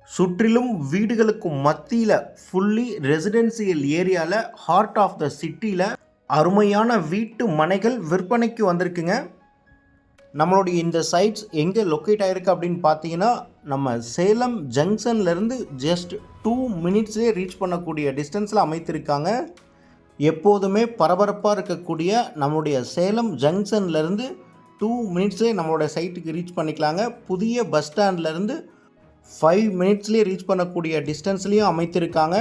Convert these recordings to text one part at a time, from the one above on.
சுற்றிலும் வீடுகளுக்கு மத்தியில் ஃபுல்லி ரெசிடென்சியல் ஏரியாவில் ஹார்ட் ஆஃப் த சிட்டியில் அருமையான வீட்டு மனைகள் விற்பனைக்கு வந்திருக்குங்க. நம்மளுடைய இந்த சைட்ஸ் எங்கே லொக்கேட் ஆகிருக்கு அப்படின்னு பார்த்தீங்கன்னா, நம்ம சேலம் ஜங்ஷன்லேருந்து ஜஸ்ட் 2 மினிட்ஸ்லேயே ரீச் பண்ணக்கூடிய டிஸ்டன்ஸில் அமைத்திருக்காங்க. எப்போதுமே பரபரப்பாக இருக்கக்கூடிய நம்மளுடைய சேலம் ஜங்ஷன்லேருந்து 2 மினிட்ஸ்லேயே நம்மளோட சைட்டுக்கு ரீச் பண்ணிக்கலாங்க. புதிய பஸ் ஸ்டாண்ட்லேருந்து 5 மினிட்ஸ்லேயே ரீச் பண்ணக்கூடிய டிஸ்டன்ஸ்லேயும் அமைத்திருக்காங்க.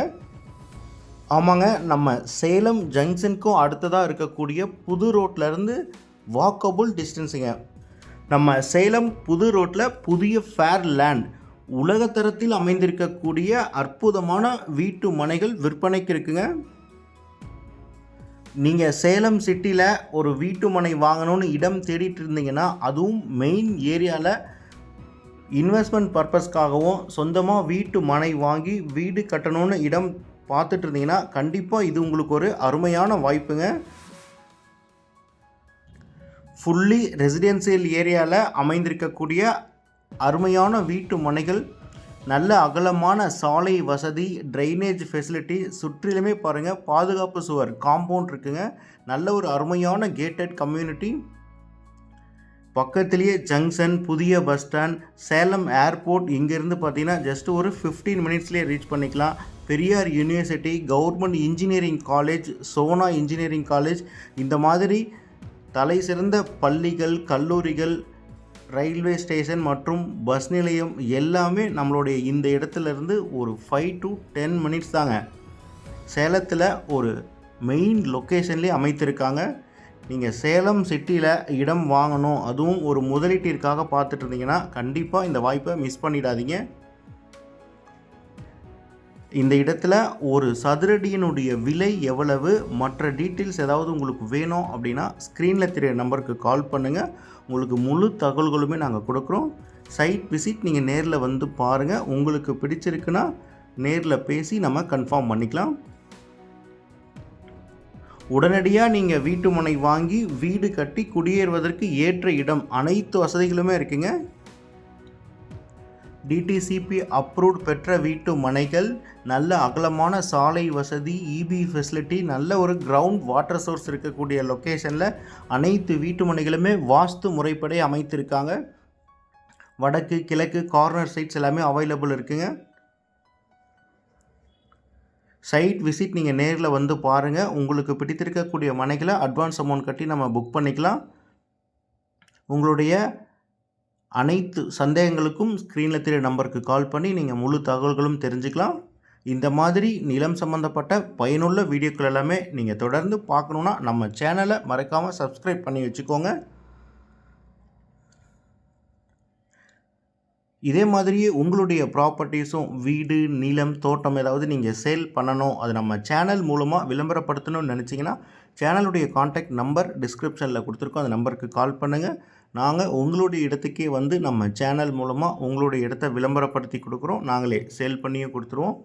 ஆமாங்க, நம்ம சேலம் ஜங்ஷனுக்கும் அடுத்ததாக இருக்கக்கூடிய புது ரோட்லேருந்து வாக்கபுள் டிஸ்டன்ஸுங்க. நம்ம சேலம் புது ரோட்டில் புதிய ஃபேர் லேண்ட் உலகத்தரத்தில் அமைந்திருக்கக்கூடிய அற்புதமான வீட்டு மனைகள் விற்பனைக்கு இருக்குங்க. நீங்கள் சேலம் சிட்டியில் ஒரு வீட்டு மனை வாங்கணும்னு இடம் தேடிட்டு இருந்தீங்கன்னா, அதுவும் மெயின் ஏரியாவில் இன்வெஸ்ட்மெண்ட் பர்பஸ்க்காகவும் சொந்தமாக வீட்டு மனை வாங்கி வீடு கட்டணும்னு இடம் பார்த்துட்டு இருந்தீங்கன்னா, கண்டிப்பாக இது உங்களுக்கு ஒரு அருமையான வாய்ப்புங்க. ஃபுல்லி ரெசிடென்சியல் ஏரியாவில் அமைந்திருக்கக்கூடிய அருமையான வீட்டு மனைகள், நல்ல அகலமான சாலை வசதி, ட்ரைனேஜ் ஃபெசிலிட்டி, சுற்றிலுமே பாருங்கள் பாதுகாப்பு சுவர் காம்பவுண்ட் இருக்குங்க. நல்ல ஒரு அருமையான கேட்டட் கம்யூனிட்டி, பக்கத்துலேயே ஜங்ஷன், புதிய பஸ் ஸ்டாண்ட், சேலம் ஏர்போர்ட். இங்கேருந்து பார்த்தீங்கன்னா ஜஸ்ட் ஒரு 15 மினிட்ஸ்லேயே ரீச் பண்ணிக்கலாம். Periyar university, government engineering college, Sona engineering college, இந்த மாதிரி தலை சிறந்த பள்ளிகள், கல்லூரிகள், ரயில்வே ஸ்டேஷன் மற்றும் பஸ் நிலையம் எல்லாமே நம்மளுடைய இந்த இடத்துலேருந்து ஒரு 5 to 10 மினிட்ஸ் தாங்க. சேலத்தில் ஒரு மெயின் லொக்கேஷன்லேயே அமைத்திருக்காங்க. நீங்கள் சேலம் சிட்டியில் இடம் வாங்கணும், அதுவும் ஒரு முதலீட்டிற்காக பார்த்துட்டு இருந்தீங்கன்னா கண்டிப்பாக இந்த வாய்ப்பை மிஸ் பண்ணிடாதீங்க. இந்த இடத்துல ஒரு சதுரடியினுடைய விலை எவ்வளவு, மற்ற டீட்டெயில்ஸ் ஏதாவது உங்களுக்கு வேணும் அப்படின்னா ஸ்க்ரீனில் தெரிய நம்பருக்கு கால் பண்ணுங்கள். உங்களுக்கு முழு தகவல்களுமே நாங்கள் கொடுக்குறோம். சைட் விசிட் நீங்கள் நேரில் வந்து பாருங்கள். உங்களுக்கு பிடிச்சிருக்குன்னா நேரில் பேசி நம்ம கன்ஃபார்ம் பண்ணிக்கலாம். உடனடியாக நீங்கள் வீட்டு மனை வாங்கி வீடு கட்டி குடியேறுவதற்கு ஏற்ற இடம், அனைத்து வசதிகளுமே இருக்குங்க. டிடிசிபி அப்ரூவ்ட் பெற்ற வீட்டு மனைகள், நல்ல அகலமான சாலை வசதி, இபி ஃபெசிலிட்டி, நல்ல ஒரு கிரவுண்ட் வாட்டர் சோர்ஸ் இருக்கக்கூடிய லொக்கேஷனில் அனைத்து வீட்டு மனைகளுமே வாஸ்து முறைப்படி அமைத்திருக்காங்க. வடக்கு, கிழக்கு, கார்னர் சைட்ஸ் எல்லாமே அவைலபிள் இருக்குங்க. சைட் விசிட் நீங்கள் நேரில் வந்து பாருங்கள். உங்களுக்கு பிடித்திருக்கக்கூடிய மனைகளை அட்வான்ஸ் அமௌண்ட் கட்டி நம்ம புக் பண்ணிக்கலாம். உங்களுடைய அனைத்து சந்தேகங்களுக்கும் ஸ்க்ரீனில் தெரிய நம்பருக்கு கால் பண்ணி நீங்கள் முழு தகவல்களும் தெரிஞ்சுக்கலாம். இந்த மாதிரி நிலம் சம்மந்தப்பட்ட பயனுள்ள வீடியோக்கள் எல்லாமே நீங்கள் தொடர்ந்து பார்க்கணுன்னா நம்ம சேனலை மறக்காமல் சப்ஸ்கிரைப் பண்ணி வச்சுக்கோங்க. இதே மாதிரியே உங்களுடைய ப்ராப்பர்ட்டிஸும், வீடு, நிலம், தோட்டம் ஏதாவது நீங்கள் சேல் பண்ணணும், அது நம்ம சேனல் மூலமாக விளம்பரப்படுத்தணும்னு நினச்சிங்கன்னா சேனலுடைய கான்டாக்ட் நம்பர் டிஸ்கிரிப்ஷனில் கொடுத்துருக்கோம். அந்த நம்பருக்கு கால் பண்ணுங்கள். நாங்கள் உங்களுடைய இடத்துக்கே வந்து நம்ம சேனல் மூலமாக உங்களுடைய இடத்த விளம்பரப்படுத்தி கொடுக்குறோம். நாங்களே சேல் பண்ணியும் கொடுத்துருவோம்.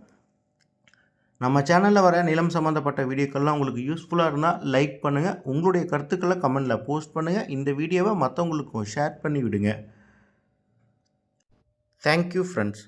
நம்ம சேனலில் வர நிலம் சம்மந்தப்பட்ட வீடியோக்கள்லாம் உங்களுக்கு யூஸ்ஃபுல்லாக இருந்தால் லைக் பண்ணுங்கள். உங்களுடைய கருத்துக்களை கமெண்டில் போஸ்ட் பண்ணுங்கள். இந்த வீடியோவை மற்றவங்களுக்கும் ஷேர் பண்ணி விடுங்க. Thank you friends.